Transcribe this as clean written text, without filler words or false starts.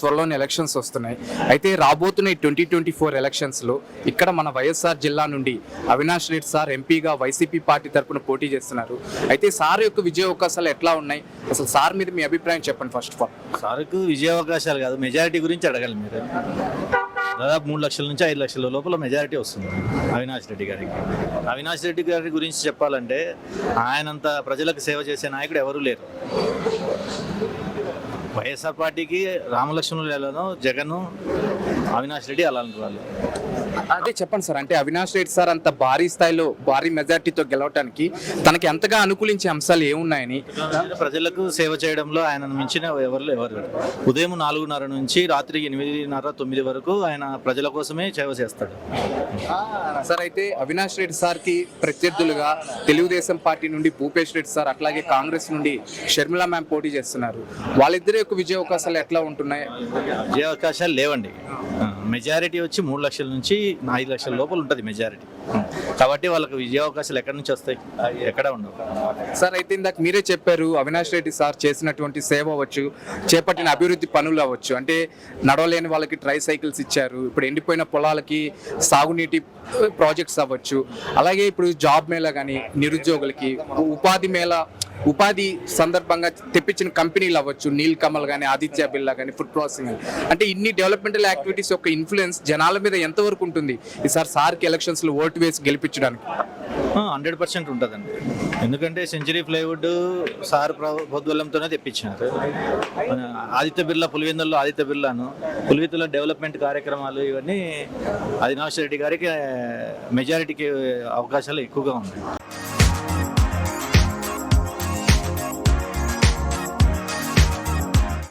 త్వరలోనే ఎలక్షన్స్ వస్తున్నాయి. అయితే రాబోతున్న ఈ 2024 ఎలక్షన్స్లో ఇక్కడ మన వైఎస్ఆర్ జిల్లా నుండి అవినాష్ రెడ్డి సార్ ఎంపీగా వైసీపీ పార్టీ తరఫున పోటీ చేస్తున్నారు. అయితే సార్ యొక్క విజయ అవకాశాలు ఎట్లా ఉన్నాయి, అసలు సార్ మీద మీ అభిప్రాయం చెప్పండి. ఫస్ట్ ఆఫ్ ఆల్ సార్కు విజయ అవకాశాలు కాదు, మెజారిటీ గురించి అడగాలి మీరు. దాదాపు 3 లక్షల నుంచి 5 లక్షల లోపల మెజారిటీ వస్తుంది అవినాష్ రెడ్డి గారికి. అవినాష్ రెడ్డి గారి గురించి చెప్పాలంటే ఆయనంత ప్రజలకు సేవ చేసే నాయకుడు ఎవరూ లేరు. వైఎస్ఆర్ పార్టీకి రామలక్ష్మణులు ఎలానో జగన్, అవినాష్ రెడ్డి అలాంటి వాళ్ళు. అదే చెప్పండి సార్, అంటే అవినాష్ రెడ్డి సార్ అంత భారీ స్థాయిలో భారీ మెజార్టీతో గెలవడానికి తనకి ఎంతగా అనుకూలించే అంశాలు ఏమున్నాయని? ప్రజలకు సేవ చేయడంలో ఆయన మించిన ఎవరు. ఉదయం 4:30 నుంచి రాత్రి 8:30, 9 వరకు ఆయన ప్రజల కోసమే సేవ చేస్తాడు సార్. అయితే అవినాష్ రెడ్డి సార్కి ప్రత్యర్థులుగా తెలుగుదేశం పార్టీ నుండి భూపేష్ రెడ్డి సార్, అట్లాగే కాంగ్రెస్ నుండి షర్మిలా మ్యామ్ పోటీ చేస్తున్నారు. వాళ్ళిద్దరి యొక్క విజయ అవకాశాలు ఎట్లా ఉంటున్నాయి? విజయ అవకాశాలు లేవండి. మెజారిటీ వచ్చి 3 లక్షల నుంచి 5 లక్షల లోపల ఉంటుంది మెజారిటీ. కాబట్టి వాళ్ళకి విజయ అవకాశాలు ఎక్కడి నుంచి వస్తాయి? ఎక్కడ ఉండవు సార్. అయితే ఇందాక మీరే చెప్పారు అవినాష్ రెడ్డి సార్ చేసినటువంటి సేవ అవ్వచ్చు, చేపట్టిన అభివృద్ధి పనులు అవ్వచ్చు, అంటే నడవలేని వాళ్ళకి ట్రై సైకిల్స్ ఇచ్చారు, ఇప్పుడు ఎండిపోయిన పొలాలకి సాగునీటి ప్రాజెక్ట్స్ అవ్వచ్చు, అలాగే ఇప్పుడు జాబ్ మేళా కానీ నిరుద్యోగులకి ఉపాధి సందర్భంగా తెప్పించిన కంపెనీలు అవ్వచ్చు, నీల్ కమల్ కానీ, ఆదిత్య బిర్లా కానీ, ఫుడ్ ప్రాసెసింగ్, అంటే ఇన్ని డెవలప్మెంటల్ యాక్టివిటీస్ యొక్క ఇన్ఫ్లుయెన్స్ జనాల మీద ఎంతవరకు ఉంటుంది ఈసారి సార్కి ఎలక్షన్స్లో ఓటు వేసి గెలిపించడానికి? 100% ఉంటుందండి. ఎందుకంటే సెంచరీ ప్లైవుడ్ సార్ ప్రోద్బలంతోనే తెప్పించినారు. ఆదిత్య బిర్లా పులివెందుల్లో ఆదిత్య బిర్లాను పులివెందుల డెవలప్మెంట్ కార్యక్రమాలు ఇవన్నీ అవినాష్ రెడ్డి గారికి మెజారిటీకి అవకాశాలు ఎక్కువగా ఉన్నాయి.